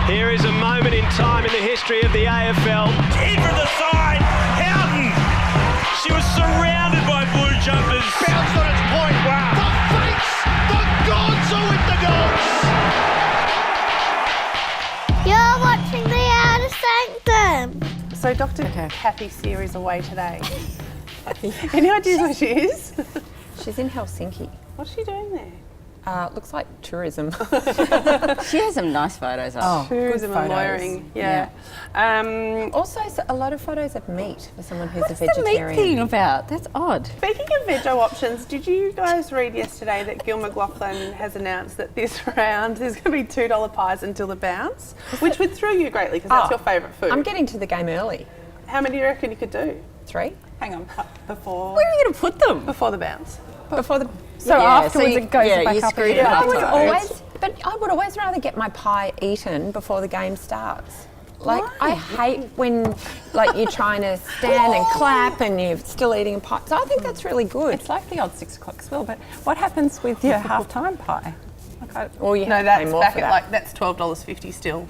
Here is a moment in time in the history of the AFL. In from the side, Houghton. She was surrounded by blue jumpers. Bounced on its point. Wow. The fates, the gods are with the dogs. You're watching the Outer Sanctum. So Dr. Kathy Sear is away today. Any ideas where she is? She's in Helsinki. What's she doing there? Looks like tourism. She has some nice photos up. Tourism and lawyering. Yeah. Also, a lot of photos of meat for someone who's What's a vegetarian. the meat thing about? That's odd. Speaking of veggie options, did you guys read yesterday that Gil McLachlan has announced that this round there's going to be $2 pies until the bounce, which would thrill you greatly because that's your favourite food. I'm getting to the game early. How many do you reckon you could do? 3. Hang on, before. Where are you going to put them? Before the bounce. Before the... So afterwards it goes back you up screwed again. it up. I would always rather get my pie eaten before the game starts. Like, I hate when, like, you're trying to stand and clap and you're still eating a pie. So I think that's really good. It's like the old 6 o'clock spill, but what happens with your half-time pie? Or you No, have to pay that's more back for at that. like, that's $12.50 still.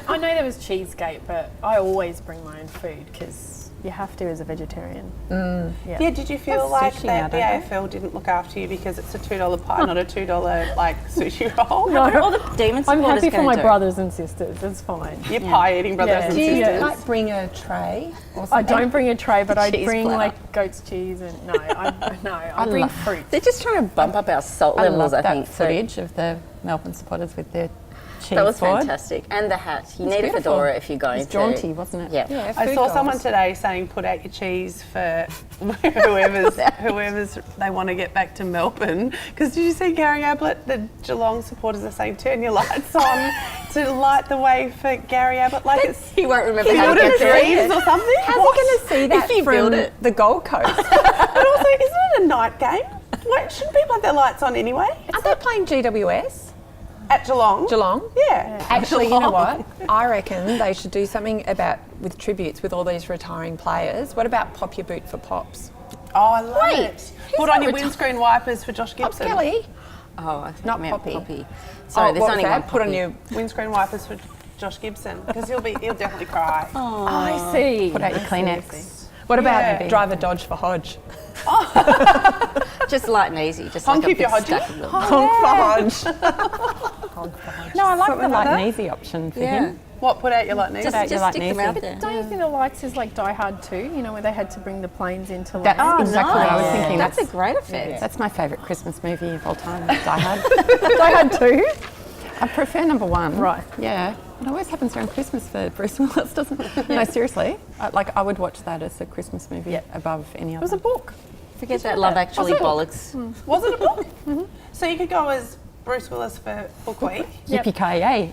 I know there was Cheesegate, but I always bring my own food because you have to as a vegetarian. Yeah, did you feel like that the AFL didn't look after you because it's a $2 pie, not a $2 like sushi roll? No, All the demon I'm supporters happy for my do. brothers and sisters. It's fine. Your pie-eating brothers and Do you sisters. like bring a tray or something? I don't bring a tray, but I Cheese bring platter. like goat's cheese and I bring fruit. They're just trying to bump up our salt I levels, love I that think. So footage of the Melbourne supporters with their cheese that was board. fantastic. And the hat. You need a beautiful. fedora if you're going It's jaunty, wasn't it? Yeah. Yeah, I food saw goals. someone today saying put out your cheese for whoever's they want to get back to Melbourne. Because did you see Gary Ablett? The Geelong supporters are saying turn your lights on to light the way for Gary Ablett. Like it's He won't remember he how to built get a there. dreams or something. How's he going to see that If you build from it. the Gold Coast? But also, isn't it a night game? Wait, shouldn't people have their lights on anyway? Aren't they playing GWS? At Geelong? Geelong? Yeah. Actually, you know what? I reckon they should do something with tributes with all these retiring players. What about Pop Your Boot for Pops? Oh, I love it. Put on your windscreen wipers for Josh Pops Gibson. Kelly? Oh, I think Not I meant Poppy. Sorry, there's what only was one that? Put on Poppy. your... Windscreen wipers for Josh Gibson because he'll definitely cry. I see. Put out your Kleenex. What about Yeah. Driver Dodge for Hodge? Just light and easy. Just Honk like a if you're big Hodgie. stack of them. Honk for Hodge. No, I like Something the like light that? and easy option for Yeah. him. What? Put out your light and Put out easy? your Just light stick and them out easy. there. Don't you think the lights is like Die Hard 2, you know, where they had to bring the planes into That's land? exactly what I was thinking. That's a great effect. That's my favourite Christmas movie of all time, Die Hard. Die Hard 2? I prefer number 1. Right. Yeah. It always happens around Christmas for Bruce Willis, doesn't it? No, seriously. I would watch that as a Christmas movie above any other. It was a book. Forget that Love Actually bollocks. Was it a book? So you could go as Bruce Willis for Book Week. Yippee-ki-yay.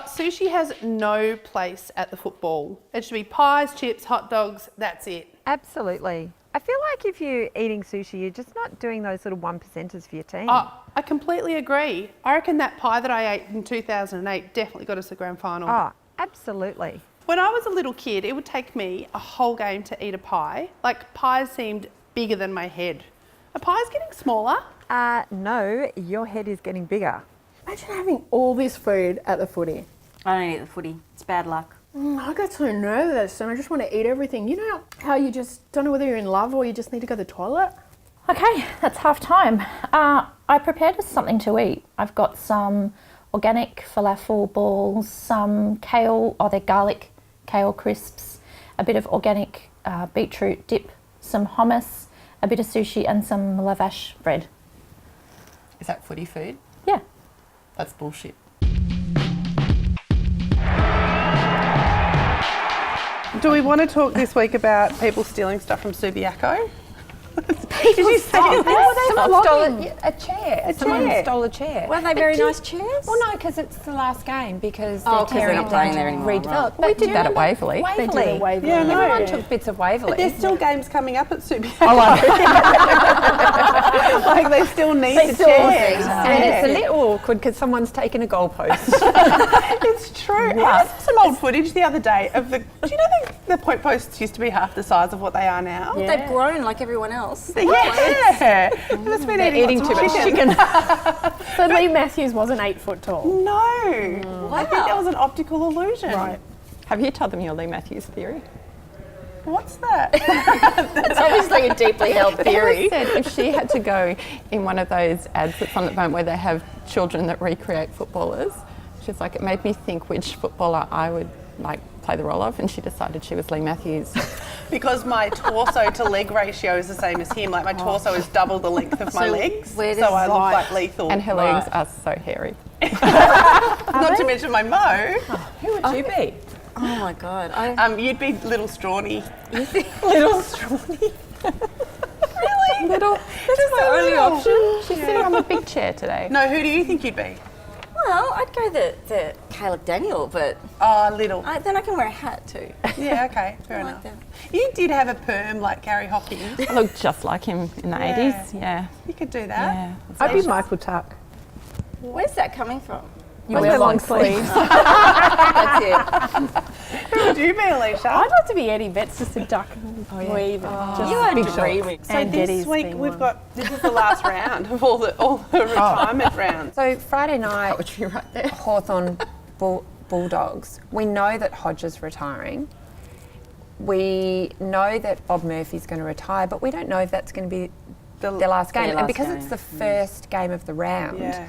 Sushi has no place at the football. It should be pies, chips, hot dogs, that's it. Absolutely. I feel like if you're eating sushi, you're just not doing those sort of 1%ers for your team. Oh, I completely agree. I reckon that pie that I ate in 2008 definitely got us a grand final. Oh, absolutely. When I was a little kid, it would take me a whole game to eat a pie. Like, pies seemed bigger than my head. Are pies getting smaller? No, your head is getting bigger. Imagine having all this food at the footy. I don't eat the footy. It's bad luck. I get so nervous and I just want to eat everything. You know how you just don't know whether you're in love or you just need to go to the toilet? Okay, that's half time. I prepared us something to eat. I've got some organic falafel balls, some kale, they're garlic kale crisps, a bit of organic beetroot dip, some hummus, a bit of sushi and some lavash bread. Is that footy food? Yeah. That's bullshit. Do we want to talk this week about people stealing stuff from Subiaco? Did you say Someone stole a chair. Someone stole a chair. Weren't they very nice chairs? Well, no, because it's the last game because Oh, they're 'cause they're tearing not it playing down there to anymore, redevelop. right. But We did that at Waverley. They did a Waverley. Yeah, no. Everyone took bits of Waverley. But there's still games coming up at Super. Oh, Like they still need the chairs. and it's a little awkward because someone's taken a goalpost. It's true. I saw some old footage the other day of the. Do you know the point posts used to be half the size of what they are now? Yeah. They've grown like everyone else. Yeah. They've just been eating too much chicken. So Lee Matthews wasn't 8 foot tall. No. I think that was an optical illusion. Right. Have you told them your Lee Matthews theory? What's that? It's obviously a deeply held theory. Said if she had to go in one of those ads that's on at the moment where they have children that recreate footballers, she's like, it made me think which footballer I would like play the role of, and she decided she was Lee Matthews. Because my torso to leg ratio is the same as him. Like my torso is double the length of my legs. where So does- I look like lethal. And her legs are so hairy. Not to mention my mo. Who would you be? Oh my God. You'd be little Strawny. Little Strawny. Really? Little. Just my only option. She's sitting on the big chair today. No, who do you think you'd be? Well, I'd go the Caleb Daniel, but Oh, little. then I can wear a hat too. Yeah, okay, fair I enough. like that. You did have a perm like Gary Hopkins. I looked just like him in the 80s. Yeah. You could do that. Yeah. I'd be Michael Tuck. Where's that coming from? You wear long sleeves. That's it. Who would you be, Alicia? I'd love to be Eddie Betts, just to duck and weave. And just You are big shorts. dreaming. So And this Getty's week being we've one. got, this is the last round of all the retirement rounds. So Friday night, Poetry right there. Hawthorn Bulldogs. We know that Hodge is retiring. We know that Bob Murphy's going to retire, but we don't know if that's going to be their last game. Their And last because game. it's the first game of the round, Yeah.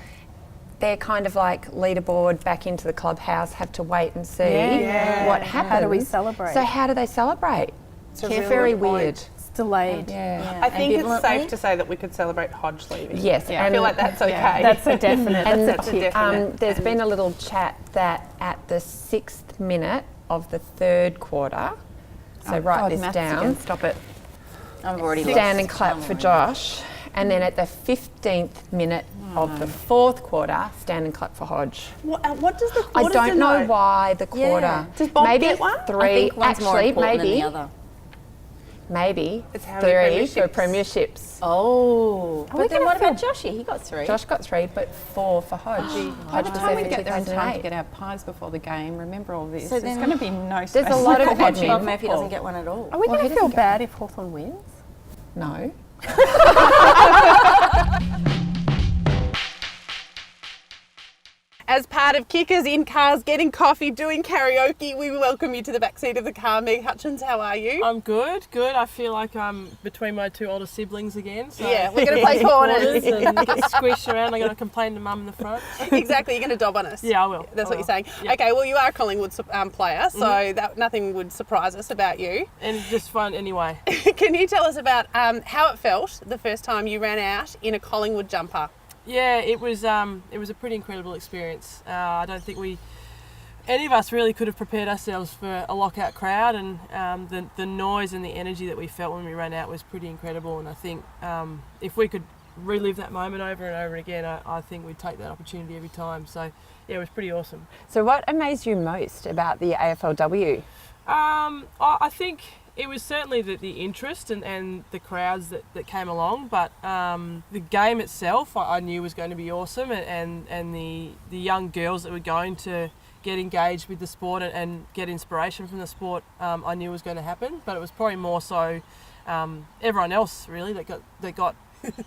they're kind of like leaderboard back into the clubhouse, have to wait and see Yeah. what happens. How do we celebrate? So how do they celebrate? It's a Yeah, really very good point. weird. It's delayed. Yeah. I think it's ambivalently. safe to say that we could celebrate Hodge leaving. Yes, I feel like that's okay. That's a definite. And That's a definite. there's been a little chat that at the 6th minute of the third quarter, so write this down, Stop it. I've already stand lost. and clap for Josh, and then at the 15th minute of the fourth quarter, stand and clap for Hodge. What does the I quarters don't know denote? why the quarter. Does Bob maybe get one? three. I think one's more Actually, important maybe than the other. maybe It's how many 3 for premierships? premierships. Oh. we But then gonna what about feel- Joshy? He got 3. Josh got 3, but 4 for Hodge. By the was time there we for get there in time to 2008. get our pies before the game, remember all this. So There's then- going to be no space. There's a lot of for watching admin. Bob Murphy football. doesn't get one at all. Are we Well, going he to feel doesn't get- bad if Hawthorn wins? No. As part of Kickers in Cars, getting coffee, doing karaoke, we welcome you to the backseat of the car. Meg Hutchins, how are you? I'm good. I feel like I'm between my 2 older siblings again. So Yeah, we're gonna play corners. and get squished around. I'm going to complain to mum in the front. Exactly, you're going to dob on us. Yeah, I will. That's I what you're will. saying. Yeah. Okay, well, you are a Collingwood player, so that nothing would surprise us about you. And just fun anyway. Can you tell us about how it felt the first time you ran out in a Collingwood jumper? Yeah, it was a pretty incredible experience. I don't think any of us really could have prepared ourselves for a lockout crowd, and the noise and the energy that we felt when we ran out was pretty incredible. And I think if we could relive that moment over and over again, I think we'd take that opportunity every time. So yeah, it was pretty awesome. So what amazed you most about the AFLW? I think it was certainly the interest and the crowds that came along, but the game itself I knew was going to be awesome, and the young girls that were going to get engaged with the sport and get inspiration from the sport, I knew was going to happen. But it was probably more so everyone else really that got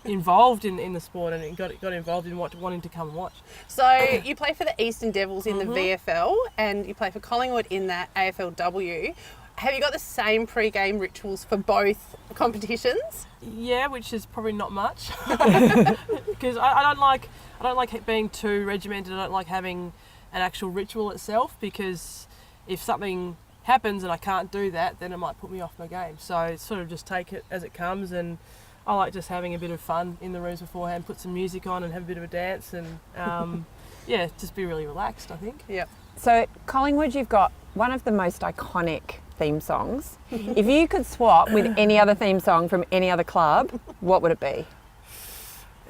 involved in the sport and got involved in wanting to come and watch. So you play for the Eastern Devils in the VFL, and you play for Collingwood in the AFLW. Have you got the same pre-game rituals for both competitions? Yeah, which is probably not much, because I don't like being too regimented. I don't like having an actual ritual itself, because if something happens and I can't do that, then it might put me off my game. So sort of just take it as it comes, and I like just having a bit of fun in the rooms beforehand, put some music on and have a bit of a dance, and just be really relaxed, I think. Yep. So at Collingwood, you've got one of the most iconic theme songs. If you could swap with any other theme song from any other club, what would it be?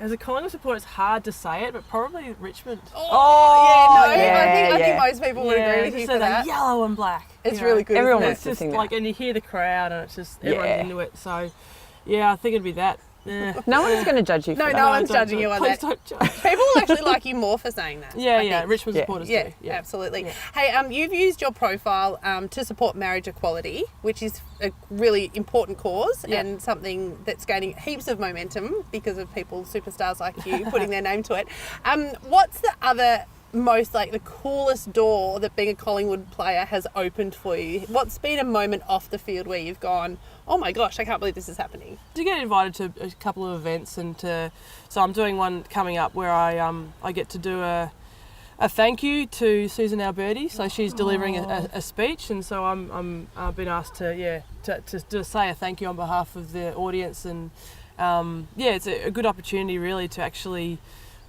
As a Collingwood supporter, it's hard to say it, but probably Richmond. I think most people would agree with you so for that. Yellow and black. It's really good. Everyone isn't wants it? to It's sing just like, that. and you hear the crowd, and it's just everyone's into it. So, yeah, I think it'd be that. No one's going to judge you for that. No one's judging you on Please that. don't judge. People will actually like you more for saying that. I think. Richmond supporters Yeah, too. Yeah, absolutely. Hey, you've used your profile to support marriage equality, which is a really important cause and something that's gaining heaps of momentum because of people, superstars like you, putting their name to it. What's the other most, like, the coolest door that being a Collingwood player has opened for you? What's been a moment off the field where you've gone, oh my gosh, I can't believe this is happening? To get invited to a couple of events, and so I'm doing one coming up where I get to do a thank you to Susan Alberti. So she's delivering a speech, and so I've been asked to say a thank you on behalf of the audience, and it's a good opportunity really to actually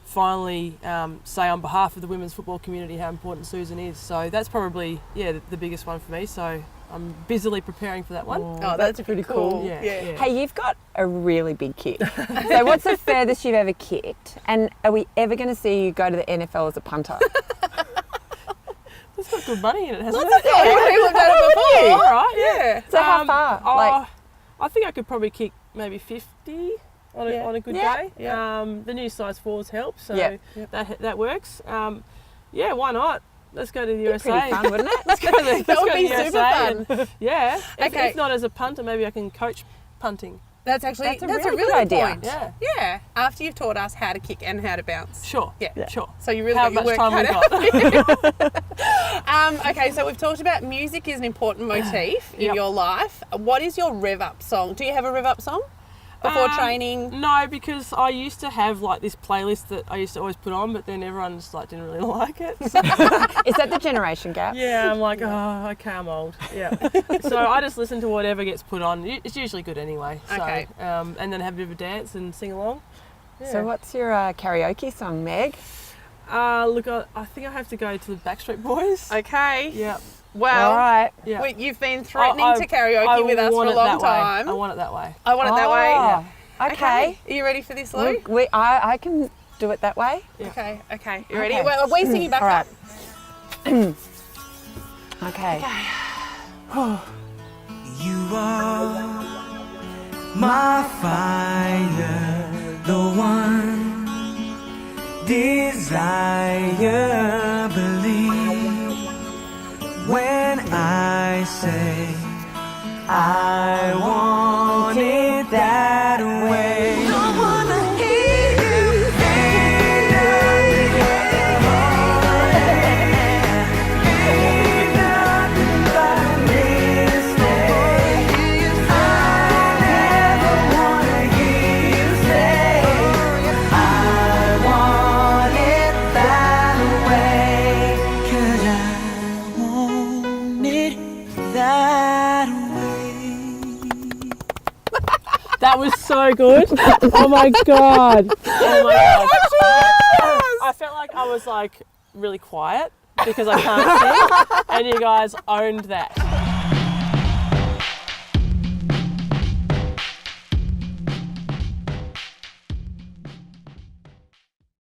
finally say on behalf of the women's football community how important Susan is. So that's probably the biggest one for me. So I'm busily preparing for that one. Oh, that's pretty cool. Yeah. Hey, you've got a really big kick. So what's the furthest you've ever kicked? And are we ever going to see you go to the NFL as a punter? That's got good money in it, hasn't Lots of people have done it before. All right, yeah. So how far? I think I could probably kick maybe 50 on a good day. Yeah. The new size 4s help, so that works. Why not? Let's go to the USA. Pretty fun, wouldn't it? Let's go to the, That would let's be go to the super USA fun. and- yeah. Okay. If not as a punter, maybe I can coach punting. That's actually That's a that's really a really good good idea. point. Yeah. Yeah. After you've taught us how to kick and how to bounce. Sure. Yeah. Sure. So you really How got your much work time we cut got? out. Okay, so we've talked about music is an important motif in your life. What is your rev up song? Do you have a rev up song before training? No, because I used to have like this playlist that I used to always put on, but then everyone just like didn't really like it. So, Is that the generation gap? yeah, I'm like, oh, okay, I'm old. Yeah. So I just listen to whatever gets put on. It's usually good anyway. So, Okay. and then have a bit of a dance and sing along. Yeah. So what's your karaoke song, Meg? Look, I think I have to go to the Backstreet Boys. Okay. Yeah. Well, All right. Yeah. you've been threatening I to karaoke with us for want a it long that way. time. I want it that way. I want it that way. Oh, okay. Are you ready for this, Lou? I can do it that way. Okay. You ready? Okay. Well, are we singing back All up? right. Okay. You are my fire, the one desire, believe when I say I want it that way. Don't wanna hear you say nothing but mistake. I never wanna hear you say I want it that way. 'Cause I want it that way. That was so good. Oh my god. Oh my god. I felt like I was like really quiet because I can't sing, and you guys owned that.